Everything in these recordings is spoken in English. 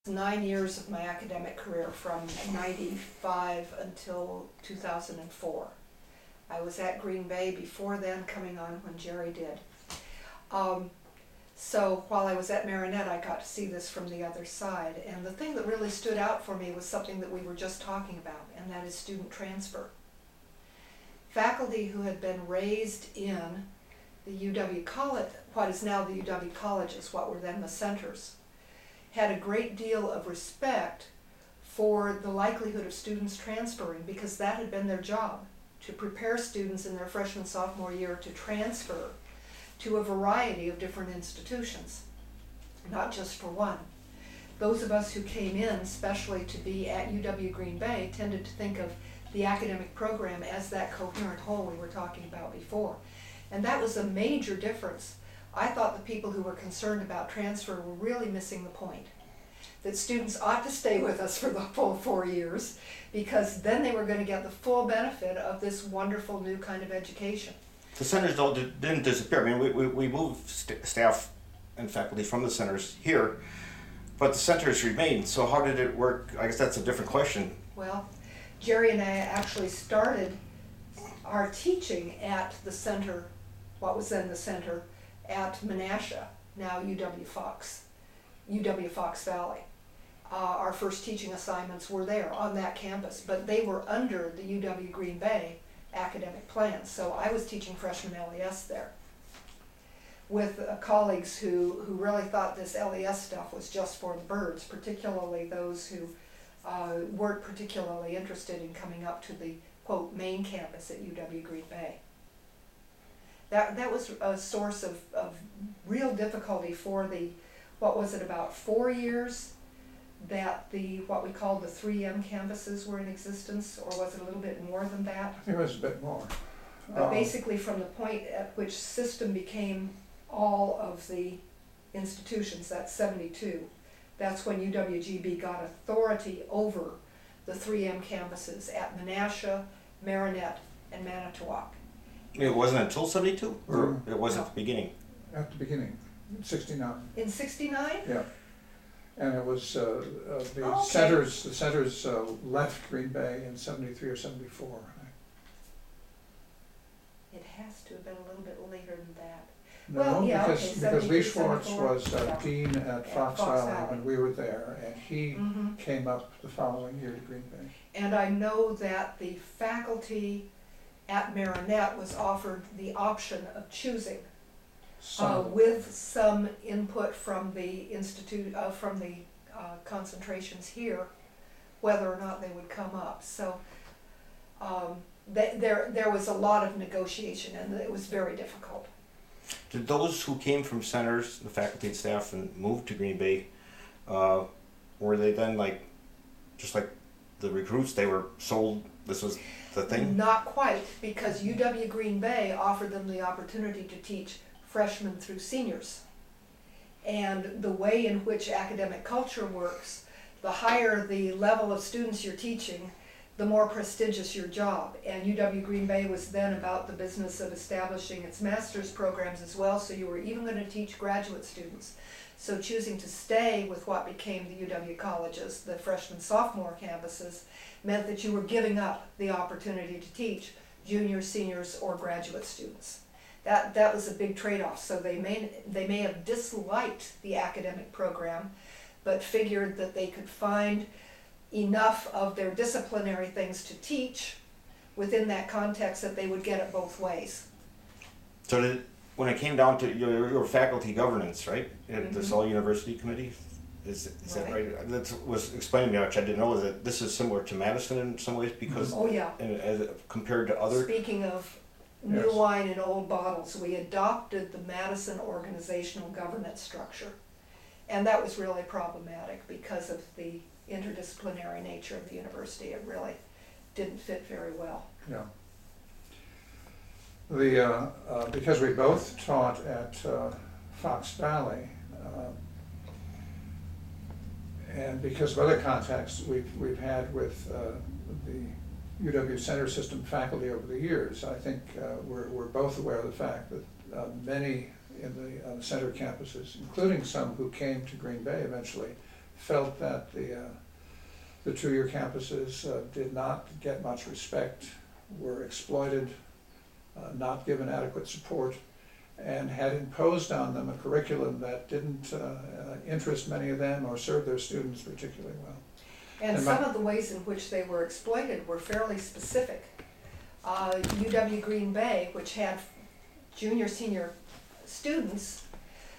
9 years of my academic career from 95 until 2004. I was at Green Bay before then, coming on when Jerry did. So while I was at Marinette, I got to see this from the other side. And the thing that really stood out for me was something that we were just talking about, and that is student transfer. Faculty who had been raised in the UW College, what is now the UW colleges, what were then the centers, had a great deal of respect for the likelihood of students transferring, because that had been their job, to prepare students in their freshman, sophomore year to transfer to a variety of different institutions, not just for one. Those of us who came in, especially to be at UW Green Bay, tended to think of the academic program as that coherent whole we were talking about before. And that was a major difference. I thought the people who were concerned about transfer were really missing the point. That students ought to stay with us for the full 4 years, because then they were going to get the full benefit of this wonderful new kind of education. The centers though didn't disappear. I mean, we moved staff and faculty from the centers here, but the centers remained. So how did it work? I guess that's a different question. Well, Jerry and I actually started our teaching at the center, what was then the center, at Menasha, now UW Fox Valley. Our first teaching assignments were there on that campus, but they were under the UW Green Bay academic plans. So I was teaching freshman LES there with colleagues who really thought this LES stuff was just for the birds, particularly those who weren't particularly interested in coming up to the, quote, main campus at UW Green Bay. That was a source of real difficulty for the, what was it, about 4 years that the, what we called the 3M campuses were in existence, or was it a little bit more than that? I think it was a bit more. But basically from the point at which system became all of the institutions, that's 72, that's when UWGB got authority over the 3M campuses at Menasha, Marinette, and Manitowoc. It wasn't until 72, or it was at the beginning? At the beginning, in 69. In 69? Yeah. And it was the Okay. centers left Green Bay in 73 or 74. It has to have been a little bit later than that. No, Well, yeah, because okay, Lee 73, Schwartz 74, was yeah. dean at Fox Valley when we were there, and he Mm-hmm. came up the following year to Green Bay. And I know that the faculty at Marinette was offered the option of choosing, with some input from the institute, from the concentrations here, whether or not they would come up. So there was a lot of negotiation, and it was very difficult. Did those who came from centers, the faculty and staff, and moved to Green Bay, were they then just like the recruits, they were sold, this was the thing? Not quite, because UW Green Bay offered them the opportunity to teach freshmen through seniors. And the way in which academic culture works, the higher the level of students you're teaching, the more prestigious your job. And UW Green Bay was then about the business of establishing its master's programs as well, so you were even going to teach graduate students. So choosing to stay with what became the UW colleges, the freshman, sophomore campuses, meant that you were giving up the opportunity to teach juniors, seniors, or graduate students. That was a big trade-off. So they may have disliked the academic program, but figured that they could find enough of their disciplinary things to teach within that context that they would get it both ways. So when it came down to your faculty governance, right, at this all university committee, is that right? That was explained to me, which I didn't know, that this is similar to Madison in some ways, because as compared to other. Speaking of new wine in old bottles, we adopted the Madison organizational governance structure, and that was really problematic because of the interdisciplinary nature of the university. It really didn't fit very well. Yeah. Because we both taught at Fox Valley, and because of other contacts we've had with the UW Center System faculty over the years, I think we're both aware of the fact that many in the center campuses, including some who came to Green Bay eventually, felt that the two-year campuses did not get much respect, were exploited, not given adequate support, and had imposed on them a curriculum that didn't interest many of them or serve their students particularly well. And some of the ways in which they were exploited were fairly specific. UW Green Bay, which had junior, senior students,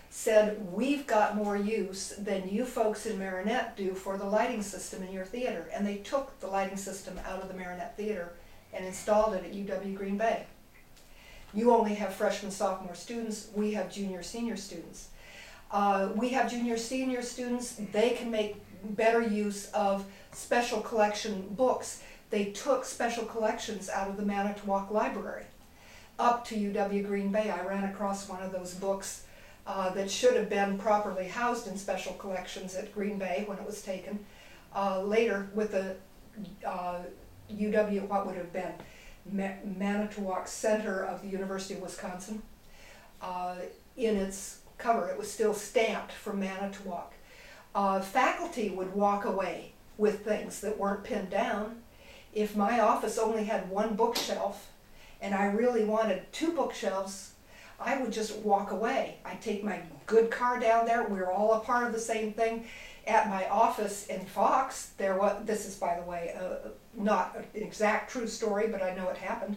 said, we've got more use than you folks in Marinette do for the lighting system in your theater. And they took the lighting system out of the Marinette Theater and installed it at UW Green Bay. You only have freshman, sophomore students, we have junior, senior students. We have junior, senior students, they can make better use of special collection books. They took special collections out of the Manitowoc Library up to UW Green Bay. I ran across one of those books that should have been properly housed in special collections at Green Bay when it was taken. Later with the UW, what would have been Manitowoc Center of the University of Wisconsin, in its cover it was still stamped from Manitowoc. Faculty would walk away with things that weren't pinned down. If my office only had one bookshelf and I really wanted 2 bookshelves, I would just walk away. I'd take my good car down there. We were all a part of the same thing. At my office in Fox, this is, by the way, not an exact true story, but I know it happened.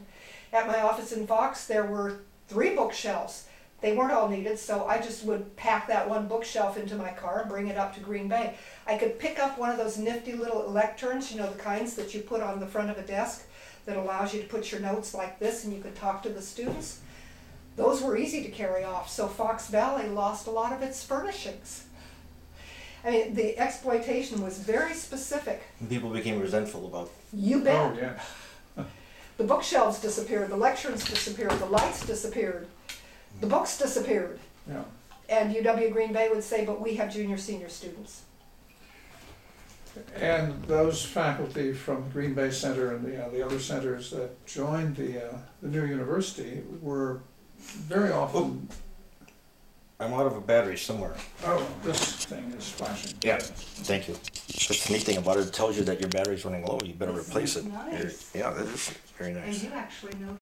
At my office in Fox, there were 3 bookshelves. They weren't all needed, so I just would pack that one bookshelf into my car and bring it up to Green Bay. I could pick up one of those nifty little lecterns, you know, the kinds that you put on the front of a desk that allows you to put your notes like this and you could talk to the students. Those were easy to carry off, so Fox Valley lost a lot of its furnishings. I mean, the exploitation was very specific. People became resentful about. You bet. Oh, yeah. The bookshelves disappeared, the lecterns disappeared, the lights disappeared, the books disappeared. Yeah. And UW Green Bay would say, but we have junior, senior students. And those faculty from the Green Bay Center and the other centers that joined the new university were very often. I'm out of a battery somewhere. Oh, this thing is flashing. Yeah, thank you. That's the neat thing about it. It tells you that your battery's running low. You better replace it. Nice. Yeah, that is very nice. And you actually know